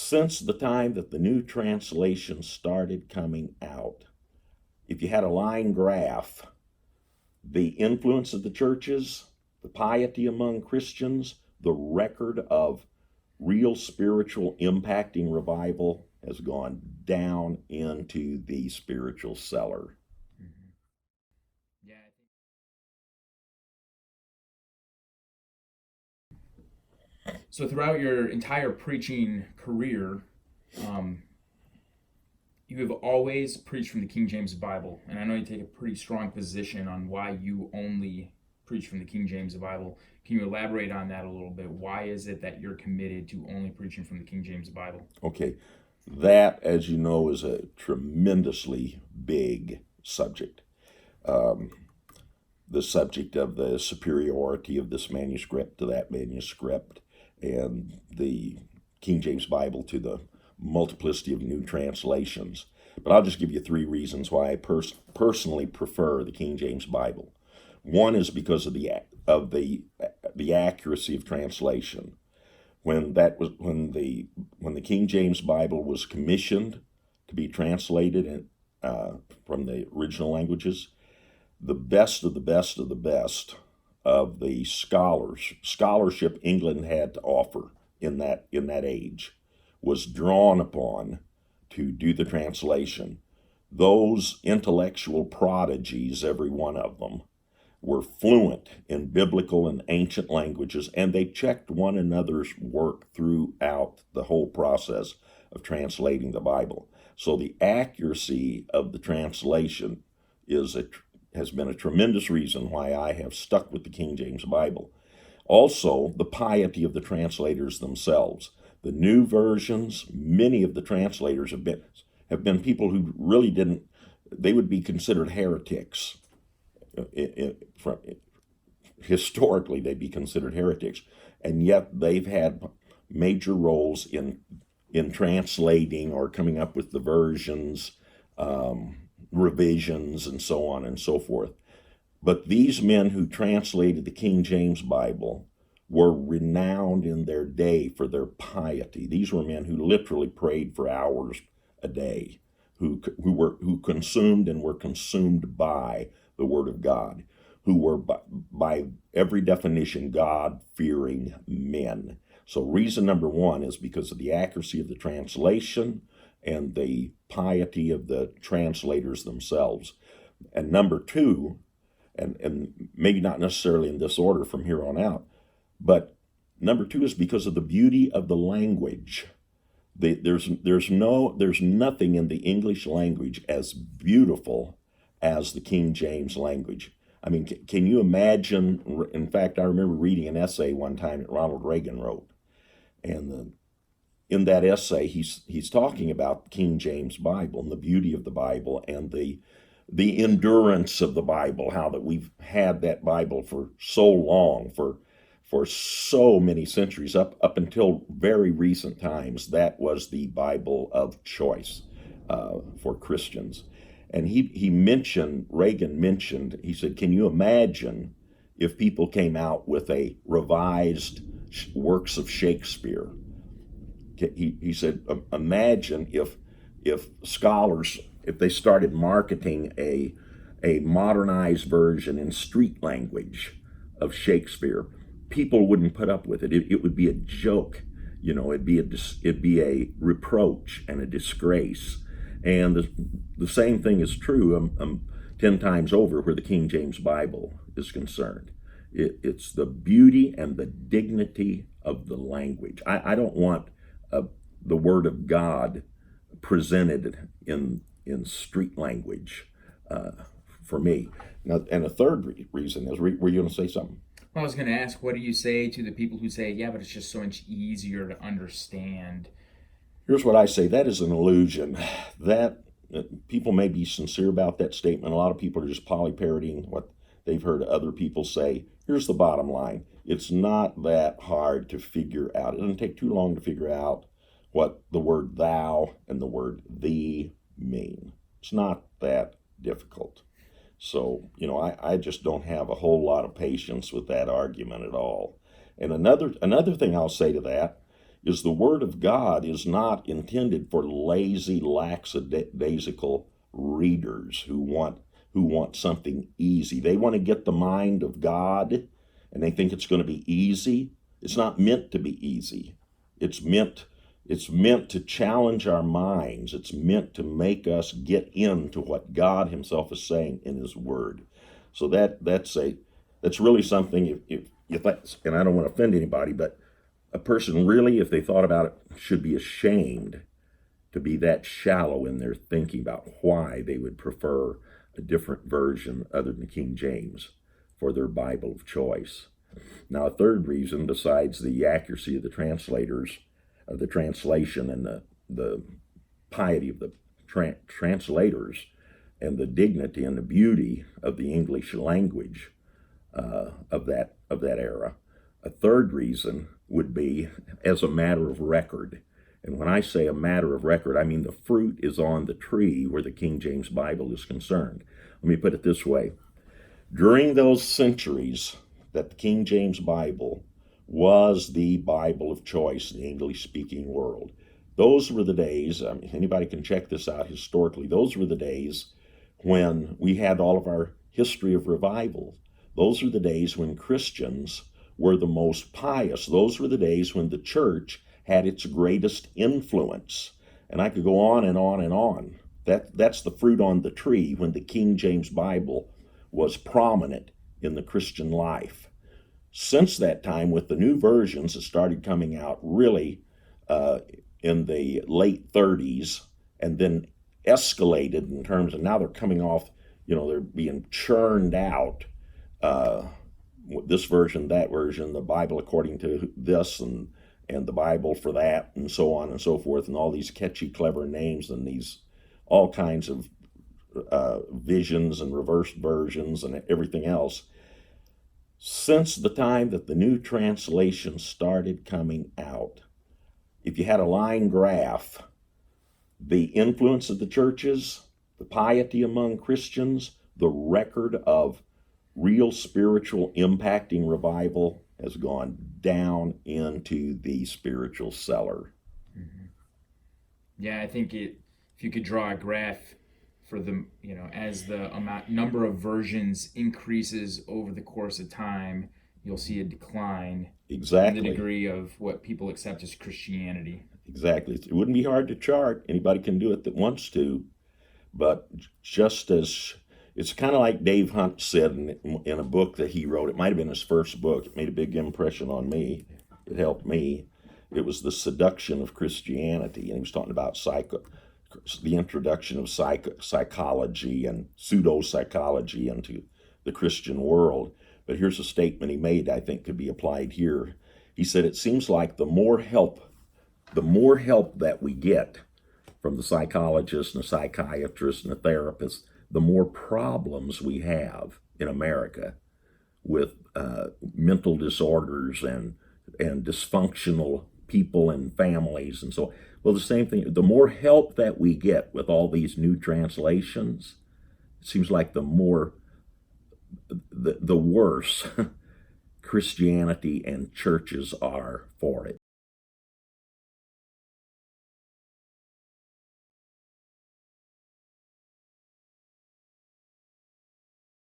since the time that the new translation started coming out, if you had a line graph, the influence of the churches, the piety among Christians, the record of real spiritual impacting revival has gone down into the spiritual cellar. Mhm. Yeah, so throughout your entire preaching career, um, you have always preached from the King James Bible, and I know you take a pretty strong position on why you only preach from the King James Bible. Can you elaborate on that a little bit? Why is it that you're committed to only preaching from the King James Bible? Okay, that, as you know, is a tremendously big subject. Um, the subject of the superiority of this manuscript to that manuscript, and the King James Bible to the multiplicity of new translations. But I'll just give you three reasons why I personally prefer the King James Bible. One is because of the accuracy of translation. When the King James Bible was commissioned to be translated from the original languages, the best of the best of the best of the scholarship England had to offer in that age was drawn upon to do the translation. Those intellectual prodigies, every one of them, were fluent in biblical and ancient languages, and they checked one another's work throughout the whole process of translating the Bible. So the accuracy of the translation has been a tremendous reason why I have stuck with the King James Bible. Also, the piety of the translators themselves. The new versions, many of the translators have been people who really didn't. They would be considered heretics. Historically, they'd be considered heretics, and yet they've had major roles in translating or coming up with the versions, revisions, and so on and so forth. But these men who translated the King James Bible were renowned in their day for their piety. These were men who literally prayed for hours a day, who consumed and were consumed by the Word of God, who were by every definition God-fearing men. So reason number one is because of the accuracy of the translation and the piety of the translators themselves. And number two, and maybe not necessarily in this order from here on out, but number two is because of the beauty of the language. There's nothing in the English language as beautiful as the King James language. I mean, can you imagine? In fact, I remember reading an essay one time that Ronald Reagan wrote, and in that essay, he's talking about the King James Bible and the beauty of the Bible and the endurance of the Bible, how that we've had that Bible for so long, for so many centuries, up until very recent times. That was the Bible of choice for Christians. And Reagan mentioned, he said, can you imagine if people came out with a revised works of Shakespeare? He said, imagine if scholars, if they started marketing a modernized version in street language of Shakespeare. People wouldn't put up with it. It would be a joke. It'd be a reproach and a disgrace. And the same thing is true 10 times over where the King James Bible is concerned. It's the beauty and the dignity of the language. I don't want the Word of God presented in street language for me. Now, and a third reason is, were you going to say something? I was going to ask, what do you say to the people who say, yeah, but it's just so much easier to understand? Here's what I say: that is an illusion. That people may be sincere about that statement. A lot of people are just poly-parodying what they've heard other people say. Here's the bottom line: it's not that hard to figure out. It doesn't take too long to figure out what the word thou and the word thee mean. It's not that difficult. So, I just don't have a whole lot of patience with that argument at all. And another thing I'll say to that is the Word of God is not intended for lazy, lackadaisical readers who want something easy. They want to get the mind of God, and they think it's going to be easy. It's not meant to be easy. It's meant to challenge our minds. It's meant to make us get into what God Himself is saying in His Word. So that's really something. If that's, and I don't want to offend anybody, but a person really, if they thought about it, should be ashamed to be that shallow in their thinking about why they would prefer a different version other than King James for their Bible of choice. Now, a third reason, besides the accuracy of the translators, of the translation, and the piety of the translators, and the dignity and the beauty of the English language of that era, a third reason would be as a matter of record. And when I say a matter of record, I mean the fruit is on the tree where the King James Bible is concerned. Let me put it this way. During those centuries that the King James Bible was the Bible of choice in the English-speaking world, those were the days, anybody can check this out historically, those were the days when we had all of our history of revival. Those were the days when Christians were the most pious. Those were the days when the church had its greatest influence. And I could go on and on and on. That's the fruit on the tree when the King James Bible was prominent in the Christian life. Since that time, with the new versions that started coming out really in the late 30s, and then escalated in terms of now they're coming off, they're being churned out. This version, that version, the Bible according to this, and the Bible for that, and so on and so forth, and all these catchy, clever names, and these all kinds of visions and reversed versions and everything else. Since the time that the new translation started coming out, if you had a line graph, the influence of the churches, the piety among Christians, the record of real spiritual impacting revival has gone down into the spiritual cellar. Mm-hmm. Yeah, I think if you could draw a graph for the, as the number of versions increases over the course of time, you'll see a decline Exactly. in the degree of what people accept as Christianity. Exactly. It wouldn't be hard to chart. Anybody can do it that wants to. But just as it's kind of like Dave Hunt said in a book that he wrote, it might have been his first book. It made a big impression on me. It helped me. It was The Seduction of Christianity. And he was talking about the introduction of psychology and pseudo-psychology into the Christian world. But here's a statement he made I think could be applied here. He said, it seems like the more help that we get from the psychologists and the psychiatrists and the therapists, the more problems we have in America with mental disorders and dysfunctional people and families and so. Well, the same thing. The more help that we get with all these new translations, it seems like the worse Christianity and churches are for it.